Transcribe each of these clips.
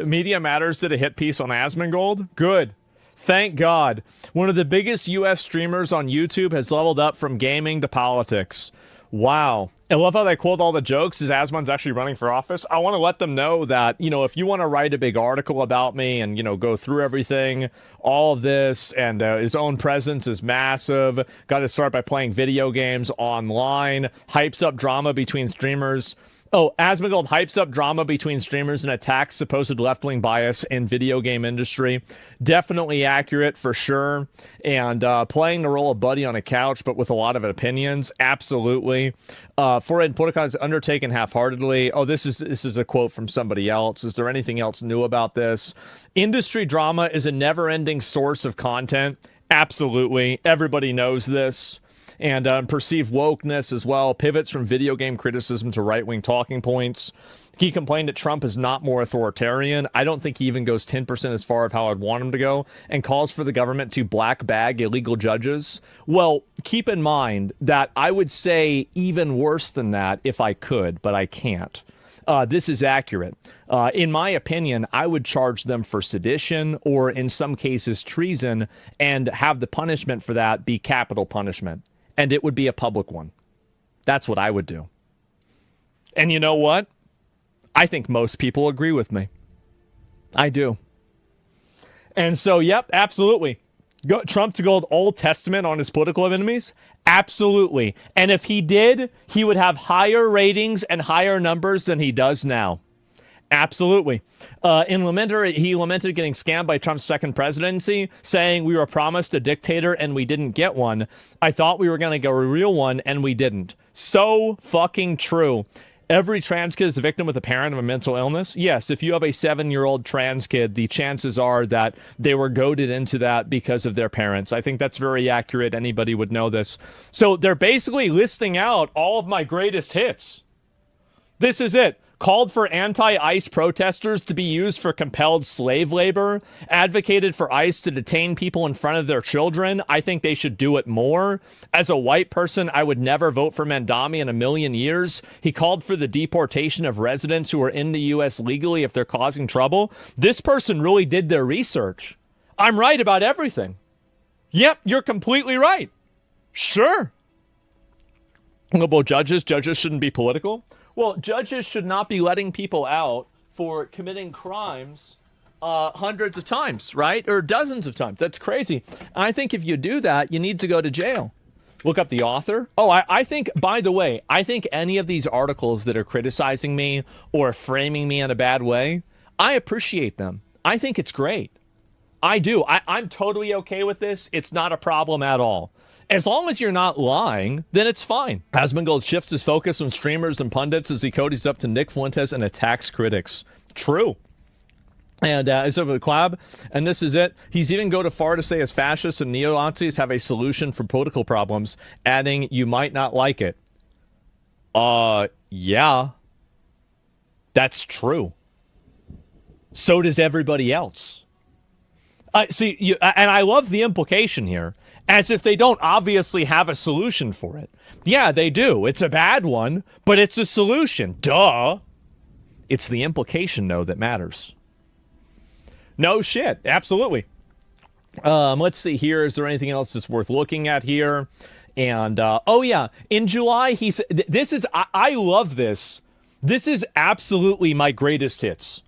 Media Matters did a hit piece on Asmongold? Good. Thank God. One of the biggest U.S. streamers on YouTube has leveled up from gaming to politics. Wow. I love how they quote all the jokes as Asmon's actually running for office. I want to let them know that, if you want to write a big article about me and, go through everything, all of this, and his own presence is massive. Got to start by playing video games online, hypes up drama between streamers. Oh, Asmongold hypes up drama between streamers and attacks supposed left-wing bias in video game industry. Definitely accurate for sure. And playing the role of Buddy on a couch, but with a lot of opinions. Absolutely. Foreign political is undertaken half-heartedly. Oh, this is a quote from somebody else. Is there anything else new about this? Industry drama is a never-ending source of content. Absolutely. Everybody knows this. And perceived wokeness as well, pivots from video game criticism to right-wing talking points. He complained that Trump is not more authoritarian. I don't think he even goes 10% as far as how I'd want him to go, and calls for the government to black bag illegal judges. Well, keep in mind that I would say even worse than that if I could, but I can't. This is accurate. In my opinion, I would charge them for sedition or, in some cases, treason, and have the punishment for that be capital punishment. And it would be a public one. That's what I would do. And you know what? I think most people agree with me. I do. And so, yep, absolutely. Trump to go Old Testament on his political enemies? Absolutely. And if he did, he would have higher ratings and higher numbers than he does now. Absolutely. He lamented getting scammed by Trump's second presidency, saying we were promised a dictator and we didn't get one. I thought we were going to get a real one and we didn't. So fucking true. Every trans kid is a victim with a parent of a mental illness. Yes, if you have a 7-year-old trans kid, the chances are that they were goaded into that because of their parents. I think that's very accurate. Anybody would know this. So they're basically listing out all of my greatest hits. This is it. Called for anti-ICE protesters to be used for compelled slave labor, advocated for ICE to detain people in front of their children. I think they should do it more. As a white person, I would never vote for Mandami in a million years. He called for the deportation of residents who are in the U.S. legally if they're causing trouble. This person really did their research. I'm right about everything. Yep, you're completely right. Sure. Well, judges shouldn't be political. Well, judges should not be letting people out for committing crimes hundreds of times, right? Or dozens of times. That's crazy. I think if you do that, you need to go to jail. Look up the author. Oh, I think, by the way, I think any of these articles that are criticizing me or framing me in a bad way, I appreciate them. I think it's great. I do. I'm totally okay with this. It's not a problem at all. As long as you're not lying, then it's fine. Asmongold shifts his focus from streamers and pundits as he codes up to Nick Fuentes and attacks critics. True. And it's over the collab, and this is it. He's even go to far to say as fascists and neo-Nazis have a solution for political problems, adding, you might not like it. Yeah. That's true. So does everybody else. And I love the implication here. As if they don't obviously have a solution for it. Yeah, they do. It's a bad one, but it's a solution. Duh. It's the implication, though, that matters. No shit. Absolutely. Let's see here. Is there anything else that's worth looking at here? And, oh, yeah. In July, he said, this is, I love this. This is absolutely my greatest hits.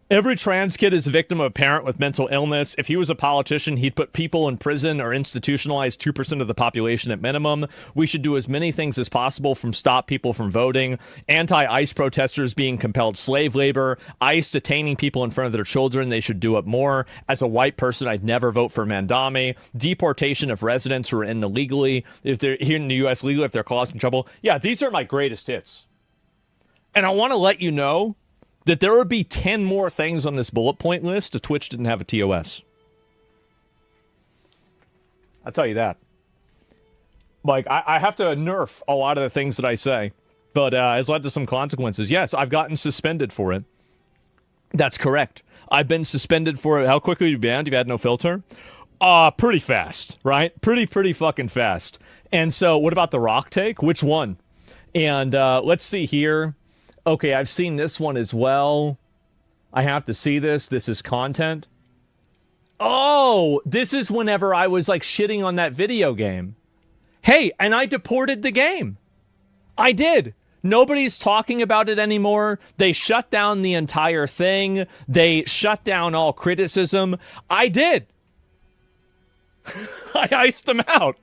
Every trans kid is a victim of a parent with mental illness. If he was a politician, he'd put people in prison or institutionalize 2% of the population at minimum. We should do as many things as possible from stop people from voting, anti-ICE protesters being compelled slave labor, ICE detaining people in front of their children. They should do it more. As a white person, I'd never vote for Mandami. Deportation of residents who are in illegally, if they're here in the U.S. legally, if they're causing trouble. Yeah, these are my greatest hits. And I want to let you know that there would be 10 more things on this bullet point list if Twitch didn't have a TOS. I'll tell you that. Like, I have to nerf a lot of the things that I say, but it's led to some consequences. Yes, I've gotten suspended for it. That's correct. I've been suspended for it. How quickly you banned? You've had no filter? Pretty fast, right? Pretty fucking fast. And so what about the Rock take? Which one? And let's see here. Okay, I've seen this one as well. I have to see this. This is content. Oh, this is whenever I was like shitting on that video game. Hey, and I deported the game. I did. Nobody's talking about it anymore. They shut down the entire thing. They shut down all criticism. I did. I iced them out.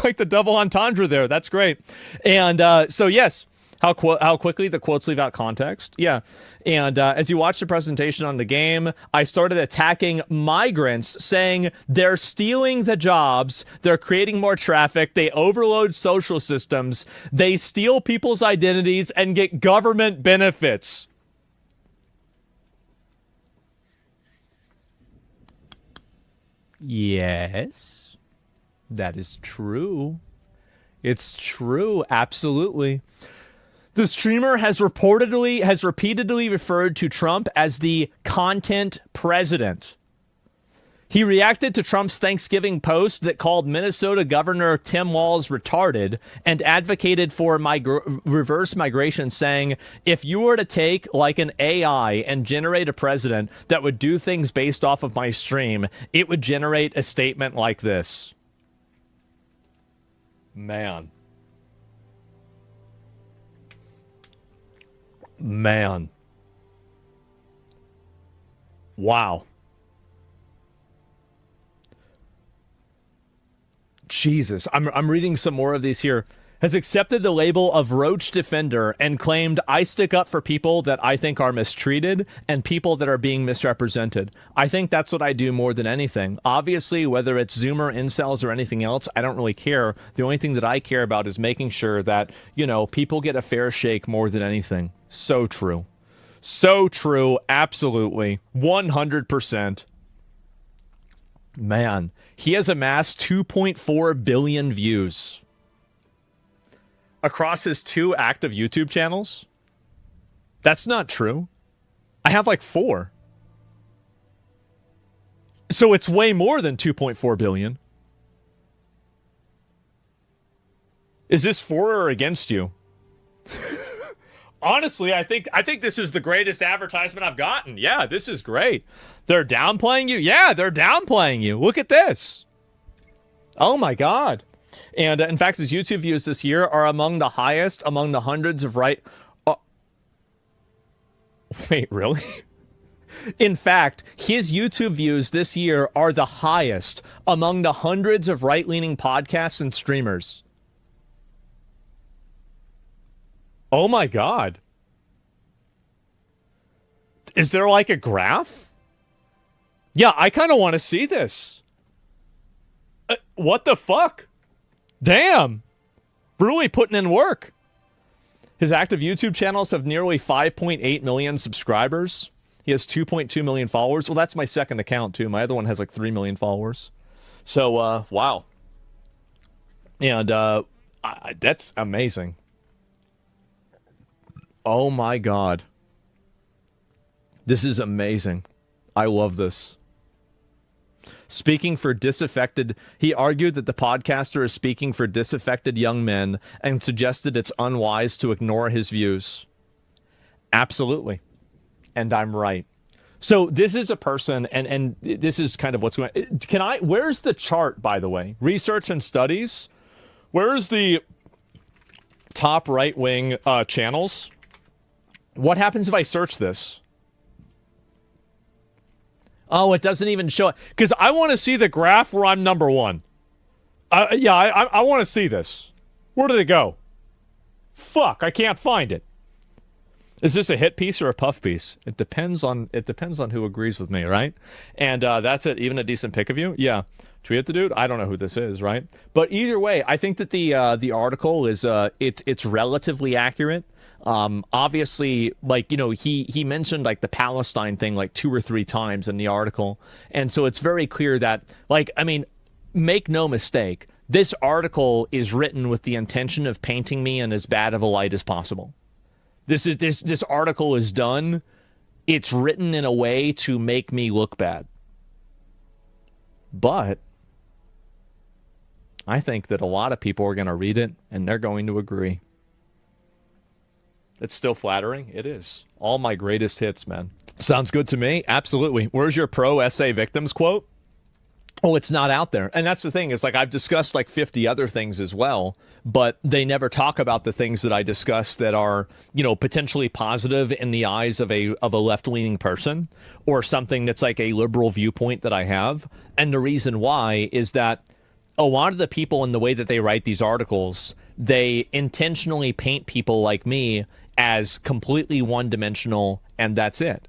Like the double entendre there. That's great. And so, yes, how quickly the quotes leave out context. Yeah. And as you watch the presentation on the game, I started attacking migrants, saying they're stealing the jobs. They're creating more traffic. They overload social systems. They steal people's identities and get government benefits. Yes, that is true. It's true. Absolutely. The streamer has repeatedly referred to Trump as the content president. He reacted to Trump's Thanksgiving post that called Minnesota Governor Tim Walz retarded and advocated for reverse migration, saying, if you were to take like an AI and generate a president that would do things based off of my stream, it would generate a statement like this. Man. Wow. Jesus, I'm reading some more of these here. Has accepted the label of Roach Defender and claimed, I stick up for people that I think are mistreated and people that are being misrepresented. I think that's what I do more than anything. Obviously, whether it's Zoomer, incels, or anything else, I don't really care. The only thing that I care about is making sure that, you know, people get a fair shake more than anything. So true. So true. Absolutely. 100%. Man, he has amassed 2.4 billion views across his 2 active YouTube channels. That's not true. I have like 4. So it's way more than 2.4 billion. Is this for or against you? Honestly, I think this is the greatest advertisement I've gotten. Yeah, this is great. They're downplaying you? Yeah, they're downplaying you. Look at this. Oh my God. And in fact, his YouTube views this year are among the highest among the hundreds of Wait, really? In fact, his YouTube views this year are the highest among the hundreds of right-leaning podcasts and streamers. Oh my God. Is there like a graph? Yeah, I kind of want to see this. What the fuck? Damn. Really putting in work. His active YouTube channels have nearly 5.8 million subscribers. He has 2.2 million followers. Well, that's my second account, too. My other one has like 3 million followers. So, wow. And that's amazing. Oh my God. This is amazing. I love this. Speaking for disaffected, he argued that the podcaster is speaking for disaffected young men and suggested it's unwise to ignore his views. Absolutely. And I'm right. So this is a person, and this is kind of what's going on. Where's the chart, by the way? Research and studies. Where's the top right-wing channels? What happens if I search this? Oh, it doesn't even show it. Because I want to see the graph where I'm number 1. Yeah, I want to see this. Where did it go? Fuck, I can't find it. Is this a hit piece or a puff piece? It depends on who agrees with me, right? And that's it. Even a decent pick of you? Yeah. Tweet at the dude? I don't know who this is, right? But either way, I think that the article is it's relatively accurate. Obviously, like, you know, he mentioned like the Palestine thing like 2 or 3 times in the article. And so it's very clear that, like, I mean, make no mistake, this article is written with the intention of painting me in as bad of a light as possible. This article is done. It's written in a way to make me look bad. But I think that a lot of people are going to read it and they're going to agree. It's still flattering. It is. All my greatest hits, man. Sounds good to me. Absolutely. Where's your pro SA victims quote? Oh, it's not out there. And that's the thing. Is like I've discussed like 50 other things as well, but they never talk about the things that I discuss that are, you know, potentially positive in the eyes of a left-leaning person or something that's like a liberal viewpoint that I have. And the reason why is that a lot of the people in the way that they write these articles, they intentionally paint people like me as completely one-dimensional, and that's it.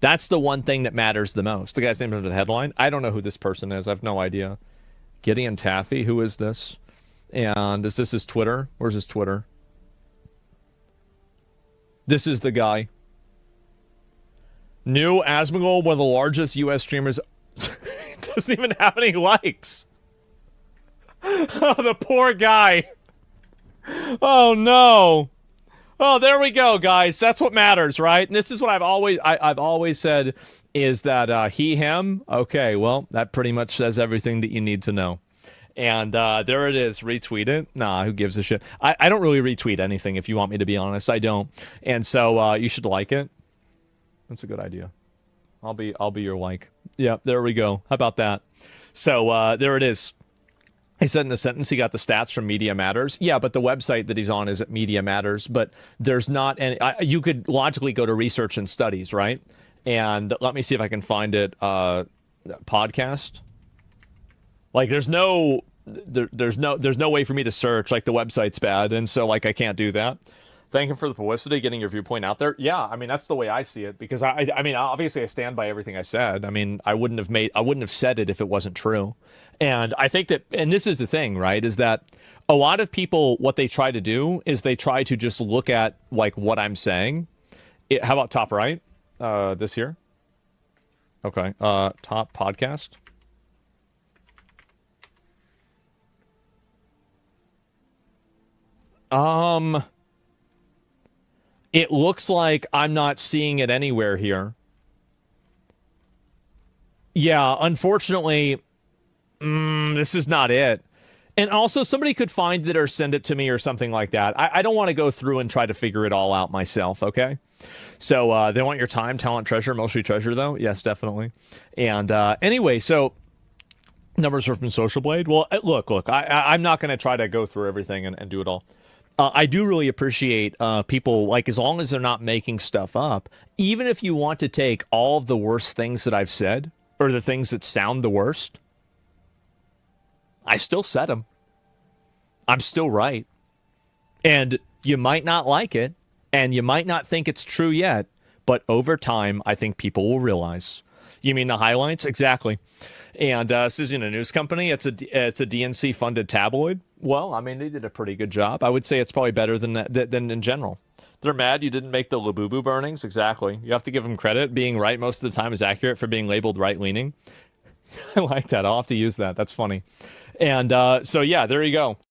That's the one thing that matters the most. The guy's name under the headline. I don't know who this person is. I have no idea. Gideon Taffy. Who is this? And is this his Twitter? Where's his Twitter? This is the guy. New Asmongold, one of the largest U.S. streamers. Doesn't even have any likes. Oh, the poor guy. Oh, no. Oh, there we go, guys. That's what matters, right? And this is what I've always said is that he, him. Okay, well, that pretty much says everything that you need to know. And there it is. Retweet it. Nah, who gives a shit? I don't really retweet anything, if you want me to be honest. I don't. And so you should like it. That's a good idea. I'll be your like. Yeah, there we go. How about that? So there it is. He said in a sentence he got the stats from Media Matters. Yeah, but the website that he's on is at Media Matters. But there's not any. You could logically go to research and studies, right? And let me see if I can find it. Podcast. Like there's no way for me to search. Like the website's bad, and so like I can't do that. Thank you for the publicity, getting your viewpoint out there. Yeah, I mean that's the way I see it because I mean obviously I stand by everything I said. I mean I wouldn't have said it if it wasn't true. And I think that, and this is the thing, right, is that a lot of people, what they try to do is they try to just look at like what I'm saying. How about top right? This here. Okay. Top podcast. It looks like I'm not seeing it anywhere here. Yeah, unfortunately, this is not it. And also, somebody could find it or send it to me or something like that. I don't want to go through and try to figure it all out myself, okay? So they want your time, talent, treasure, mostly treasure, though. Yes, definitely. And anyway, so numbers are from Social Blade. Well, look, I'm not going to try to go through everything and do it all. I do really appreciate people, like, as long as they're not making stuff up, even if you want to take all of the worst things that I've said, or the things that sound the worst, I still said them. I'm still right. And you might not like it, and you might not think it's true yet, but over time, I think people will realize. You mean the highlights? Exactly. And this isn't a news company. It's a DNC-funded tabloid. Well, I mean, they did a pretty good job. I would say it's probably better than in general. They're mad you didn't make the Labubu burnings. Exactly. You have to give them credit. Being right most of the time is accurate for being labeled right-leaning. I like that. I'll have to use that. That's funny. And so, yeah, there you go.